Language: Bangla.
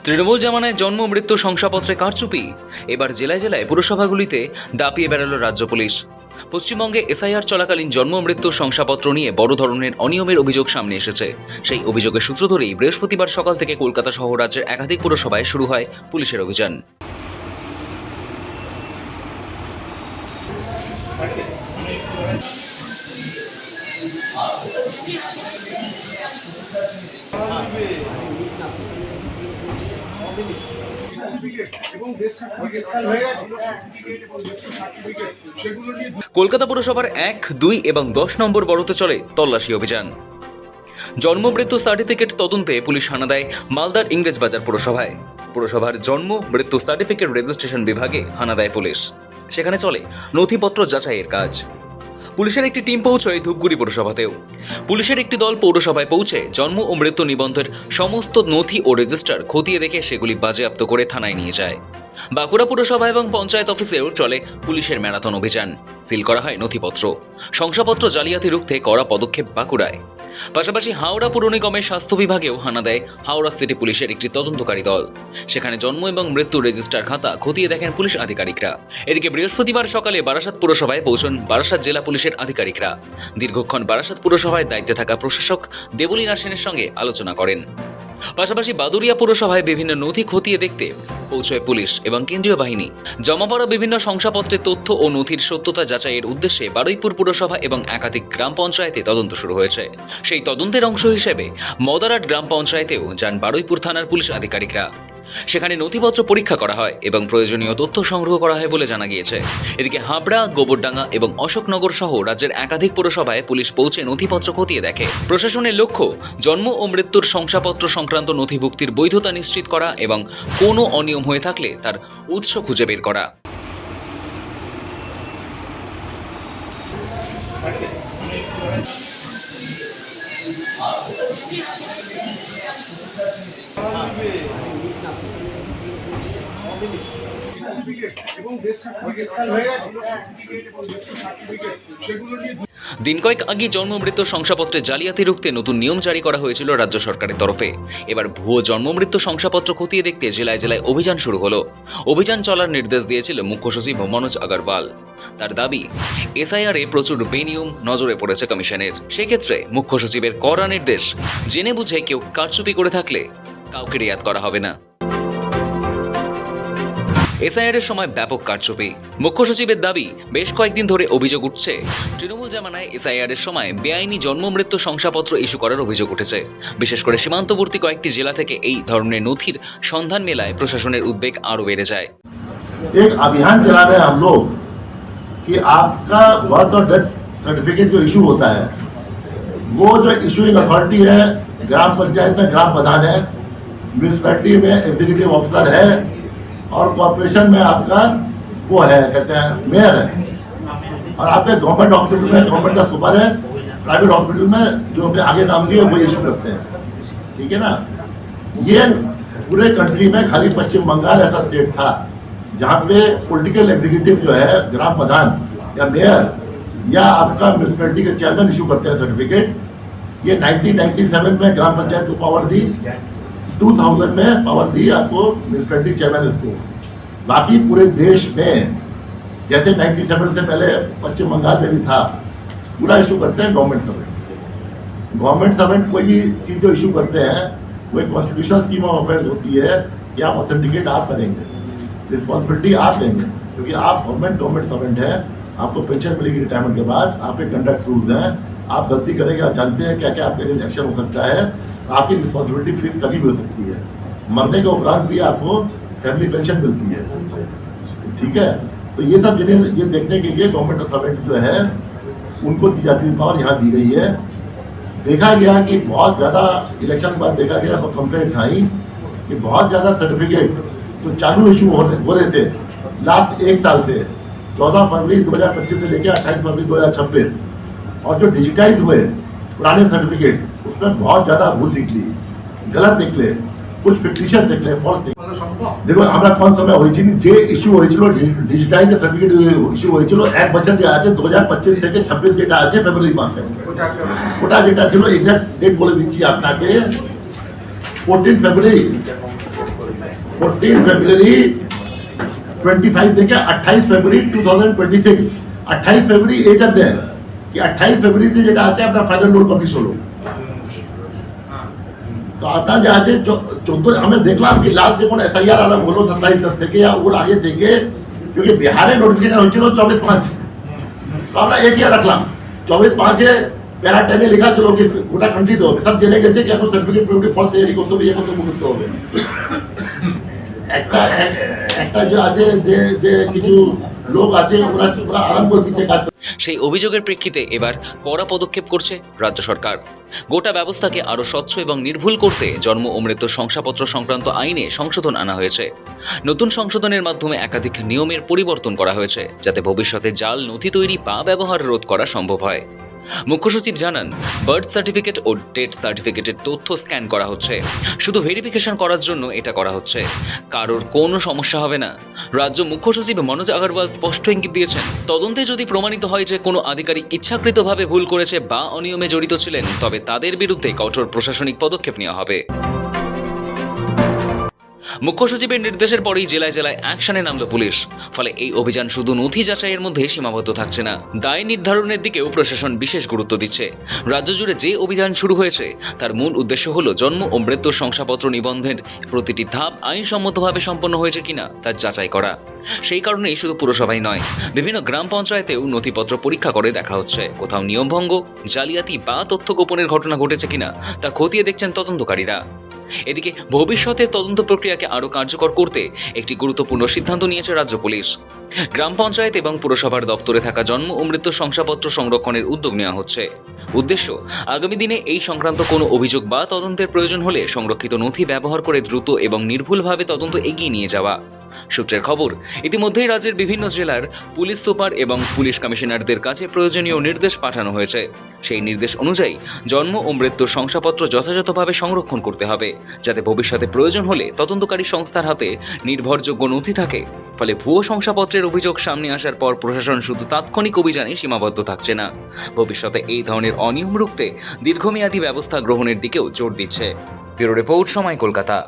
তৃণমূল জামানায় জন্ম মৃত্যু শংসাপত্রে কারচুপি। এবার জেলায় জেলায় পুরসভাগুলিতে দাপিয়ে বেড়াল রাজ্য পুলিশ। পশ্চিমবঙ্গে এসআইআর চলাকালীন জন্ম মৃত্যু শংসাপত্র নিয়ে বড় ধরনের অনিয়মের অভিযোগ সামনে এসেছে। সেই অভিযোগের সূত্র ধরেই বৃহস্পতিবার সকাল থেকে কলকাতা সহ রাজ্যের একাধিক পুরসভায় শুরু হয় পুলিশের অভিযান। কলকাতা পুরসভার 1, 2 এবং 10 নম্বর বড়তে চলে তল্লাশি অভিযান। জন্ম মৃত্যু সার্টিফিকেট তদন্তে পুলিশ হানা দেয় মালদার ইংরেজবাজার পুরসভায়। পুরসভার জন্ম মৃত্যু সার্টিফিকেট রেজিস্ট্রেশন বিভাগে হানা দেয় পুলিশ। সেখানে চলে নথিপত্র যাচাইয়ের কাজ। পুলিশের একটি টিম পৌঁছয় ধূপগুড়ি পুরসভাতেও। পুলিশের একটি দল পৌরসভায় পৌঁছে জন্ম ও মৃত্যু নিবন্ধের সমস্ত নথি ও রেজিস্টার খতিয়ে দেখে সেগুলি বাজেয়াপ্ত করে থানায় নিয়ে যায়। বাঁকুড়া পুরসভা এবং পঞ্চায়েত অফিসেও চলে পুলিশের ম্যারাথন অভিযান। সিল করা হয় নথিপত্র। শংসাপত্র জালিয়াতি রুখতে কড়া পদক্ষেপ বাঁকুড়ায়। পাশাপাশি হাওড়া পুর নিগমের স্বাস্থ্য বিভাগেও হানা দেয় হাওড়া সিটি পুলিশের একটি তদন্তকারী দল। সেখানে জন্ম এবং মৃত্যু রেজিস্টার খাতা খতিয়ে দেখেন পুলিশ আধিকারিকরা। এদিকে বৃহস্পতিবার সকালে বারাসাত পুরসভায় পৌঁছন বারাসাত জেলা পুলিশের আধিকারিকরা। দীর্ঘক্ষণ বারাসাত পুরসভায় দায়িত্বে থাকা প্রশাসক দেবলীনা সেনের সঙ্গে আলোচনা করেন। পাশাপাশি বাদুড়িয়া পুরসভায় বিভিন্ন নথি খতিয়ে দেখতে পৌঁছয় পুলিশ এবং কেন্দ্রীয় বাহিনী। জমা পড়া বিভিন্ন শংসাপত্রের তথ্য ও নথির সত্যতা যাচাইয়ের উদ্দেশ্যে বারুইপুর পুরসভা এবং একাধিক গ্রাম পঞ্চায়েতে তদন্ত শুরু হয়েছে। সেই তদন্তের অংশ হিসেবে মদারাট গ্রাম পঞ্চায়েতেও যান বারুইপুর থানার পুলিশ আধিকারিকরা। সেখানে নথিপত্র পরীক্ষা করা হয় এবং প্রয়োজনীয় তথ্য সংগ্রহ করা হয় বলে জানা গিয়েছে। এদিকে হাবড়া, গোবরডাঙ্গা এবং অশোকনগর সহ রাজ্যের একাধিক পুরসভায় পুলিশ পৌঁছে নথিপত্র খতিয়ে দেখে। প্রশাসনের লক্ষ্য জন্ম ও মৃত্যুর শংসাপত্র সংক্রান্ত নথিভুক্তির বৈধতা নিশ্চিত করা এবং কোনো অনিয়ম হয়ে থাকলে তার উৎস খুঁজে বের করা। দিন কয়েক আগে জন্ম মৃত্যু শংসাপত্রে জালিয়াতি রুখতে নতুন নিয়ম জারি করা হয়েছিল রাজ্য সরকারের তরফে। এবার ভুয়ো জন্ম মৃত্যু শংসাপত্র খতিয়ে দেখতে জেলায় জেলায় অভিযান শুরু হলো। অভিযান চলার নির্দেশ দিয়েছিল মুখ্য সচিব মনোজ আগরওয়াল। তার দাবি, এসআইআরে প্রচুর বেনিয়ম নজরে পড়েছে কমিশনের। সেক্ষেত্রে মুখ্য সচিবের কড়া নির্দেশ, জেনে বুঝে কেউ কারচুপি করে থাকলে কাউকে রেয়াত করা হবে না। এসআইআরের সময় ব্যাপক কারচুপি। মুখ্য সচিবের দাবি, বেশ কয়েকদিন ধরে অভিযোগ উঠছে তৃণমূল জামানায় এসআইআরের সময় বেআইনি জন্ম মৃত্যু শংসাপত্র ইস্যু করার অভিযোগ উঠেছে। বিশেষ করে সীমান্তবর্তী কয়েকটি জেলা থেকে এই ধরনের নথির সন্ধান মেলায় প্রশাসনের উদ্বেগ আরও বেড়ে যায়। एक अभियान चला रहे हैं हम लोग कि आपका बर्थ और डेथ सर्टिफिकेट जो इशू होता है, वो जो इशूइंग अथॉरिटी है ग्राम पंचायत में ग्राम प्रधान है, म्यूनिसिपैलिटी में एग्जीक्यूटिव ऑफिसर है और कॉर्पोरेशन में आपका वो है, कहते हैं मेयर है, और आपके गवर्नमेंट हॉस्पिटल में गवर्नमेंट का सुपर है, प्राइवेट हॉस्पिटल में जो अपने आगे नाम दिए वो इशू करते हैं। ठीक है ना। ये पूरे कंट्री में खाली पश्चिम बंगाल ऐसा स्टेट था जहाँ पे पॉलिटिकल एग्जीक्यूटिव जो है ग्राम प्रधान या मेयर या आपका म्यूनिसिपैलिटी के चेयरमैन इशू करते हैं सर्टिफिकेट। ये 1997 में ग्राम पंचायत को पावर दी, 2000 में पावर दी आपको म्यूनिसिपैलिटी चेयरमैन इसको। बाकी पूरे देश में जैसे 97 से पहले पश्चिम बंगाल में भी था, पूरा इशू करते हैं गवर्नमेंट सर्वेंट। गवर्नमेंट सर्वेंट कोई भी चीज़ जो इशू करते हैं वो एक कॉन्स्टिट्यूशनल स्कीम ऑफ अफेयर्स होती है कि आप ऑथेंटिकेट आप करेंगे, रिस्पॉन्सिबिलिटी आप लेंगे, क्योंकि आप गवर्नमेंट सर्वेंट है। आपको पेंशन मिलेगी रिटायरमेंट के बाद, आपके कंडक्ट रूल्स हैं, आप गलती करेंगे, आप जानते हैं क्या क्या आपके लिए एक्शन हो सकता है। आपकी रिस्पॉन्सिबिलिटी फीस कभी भी हो सकती है, मरने के उपरांत भी आपको फैमिली पेंशन मिलती है। ठीक है, तो ये सब जिन्हें ये देखने के लिए गवर्नमेंट सर्वेंट जो है उनको दी जाती है पावर, यहाँ दी गई है। देखा गया कि बहुत ज़्यादा इलेक्शन के बाद देखा गया तो कंप्लेंट्स आई कि बहुत ज़्यादा सर्टिफिकेट तो चालू इशू हो रहे थे लास्ट एक साल से, 14 फरवरी 2025 से लेकर 28 फरवरी 2026, और जो डिजिटाइज हुए पुराने सर्टिफिकेट्स उसमें बहुत ज़्यादा भूल निकली, गलत निकले, कुछ फिक्टिशन निकले, फॉल्स निकले। देखो আমরা কোন সময় হয়েছিল যে ইস্যু হয়েছিল ডিজিটাইজ সার্টিফিকেট ইস্যু হয়েছিল 1 বছর যে আছে 2025 থেকে 26 যেটা আছে ফেব্রুয়ারি মাসে, ওটা যেটা ছিল এক্সাক্ট ডেট বলে দিচ্ছি আপনাকে 14 ফেব্রুয়ারি 14 फरवरी 25 থেকে 28 ফেব্রুয়ারি 2026 28 ফেব্রুয়ারি এই যাতে कि 28 ফেব্রুয়ারিতে যেটা আছে আপনার ফাইনাল নোট পাবলিশ হলো তো আপনার যে আছে 14 আমরা দেখলাম कि লাস্ট যখন এসআইআর আলাদা হলো 27/10 থেকে या ওর আগে থেকে क्योंकि बिहार নোটিফিকেশন হয়েছিল 24/5 तो আমরা একই রাখলাম 24/5 এ প্যারা 10 এ লেখা ছিল कि গোটা কান্ট্রি তো সব জেনে গেছে कि আপনার সার্টিফিকেট পেপার ফল তৈরি করতে হবে করতে হবে একটা যে আছে যে কিছু লোক আছে ওরা আরাম করে দিচ্ছে কাজ সেই অভিযোগের প্রেক্ষিতে এবার কড়া পদক্ষেপ করছে রাজ্য সরকার। গোটা ব্যবস্থাকে আরও স্বচ্ছ এবং নির্ভুল করতে জন্ম ও মৃত্যু শংসাপত্র সংক্রান্ত আইনে সংশোধন আনা হয়েছে। নতুন সংশোধনের মাধ্যমে একাধিক নিয়মের পরিবর্তন করা হয়েছে যাতে ভবিষ্যতে জাল নথি তৈরি বা ব্যবহার রোধ করা সম্ভব হয়। মুখ্য সচিব জানান, বার্থ সার্টিফিকেট ও ডেথ সার্টিফিকেটের তথ্য স্ক্যান করা হচ্ছে, শুধু ভেরিফিকেশন করার জন্য এটা করা হচ্ছে, কারোর কোনো সমস্যা হবে না। রাজ্য মুখ্য সচিব মনোজ আগরওয়াল স্পষ্ট ইঙ্গিত দিয়েছেন, তদন্তে যদি প্রমাণিত হয় যে কোনো আধিকারিক ইচ্ছাকৃতভাবে ভুল করেছে বা অনিয়মে জড়িত ছিলেন, তবে তাদের বিরুদ্ধে কঠোর প্রশাসনিক পদক্ষেপ নেওয়া হবে। মুখ্য সচিবের নির্দেশের পরেই জেলায় জেলায় অ্যাকশনে নামল পুলিশ। ফলে এই অভিযান শুধু নথি যাচাইয়ের মধ্যে সীমাবদ্ধ থাকছে না, দায় নির্ধারণের দিকেও প্রশাসন বিশেষ গুরুত্ব দিচ্ছে। রাজ্য জুড়ে যে অভিযান শুরু হয়েছে তার মূল উদ্দেশ্য হলো জন্ম ও মৃত্যুর শংসাপত্র নিবন্ধনের প্রতিটি ধাপ আইনসম্মতভাবে সম্পন্ন হয়েছে কিনা তা যাচাই করা। সেই কারণেই শুধু পুরসভাই নয়, বিভিন্ন গ্রাম পঞ্চায়েতেও নথিপত্র পরীক্ষা করে দেখা হচ্ছে কোথাও নিয়মভঙ্গ, জালিয়াতি বা তথ্য গোপনের ঘটনা ঘটেছে কিনা তা খতিয়ে দেখছেন তদন্তকারীরা। এদিকে ভবিষ্যতে তদন্ত প্রক্রিয়াকে আরও কার্যকর করতে একটি গুরুত্বপূর্ণ সিদ্ধান্ত নিয়েছে রাজ্য পুলিশ। গ্রাম পঞ্চায়েত এবং পুরসভার দপ্তরে থাকা জন্ম ও মৃত্যু শংসাপত্র সংরক্ষণের উদ্যোগ নেওয়া হচ্ছে। উদ্দেশ্য, আগামী দিনে এই সংক্রান্ত কোনো অভিযোগ বা তদন্তের প্রয়োজন হলে সংরক্ষিত নথি ব্যবহার করে দ্রুত এবং নির্ভুলভাবে তদন্ত এগিয়ে নিয়ে যাওয়া। সূত্রের খবর, ইতিমধ্যেই রাজ্যের বিভিন্ন জেলার পুলিশ সুপার এবং পুলিশ কমিশনারদের কাছে প্রয়োজনীয় নির্দেশ পাঠানো হয়েছে। সেই নির্দেশ অনুযায়ী জন্ম ও মৃত্যুর শংসাপত্র যথাযথভাবে সংরক্ষণ করতে হবে, যাতে ভবিষ্যতে প্রয়োজন হলে তদন্তকারী সংস্থার হাতে নির্ভরযোগ্য নথি থাকে। ফলে ভুয়ো শংসাপত্রের অভিযোগ সামনে আসার পর প্রশাসন শুধু তাৎক্ষণিক অভিযানে সীমাবদ্ধ থাকছে না, ভবিষ্যতে এই ধরনের অনিয়ম রুখতে দীর্ঘমেয়াদী ব্যবস্থা গ্রহণের দিকেও জোর দিচ্ছে। ব্যুরো রিপোর্ট, সময়, কলকাতা।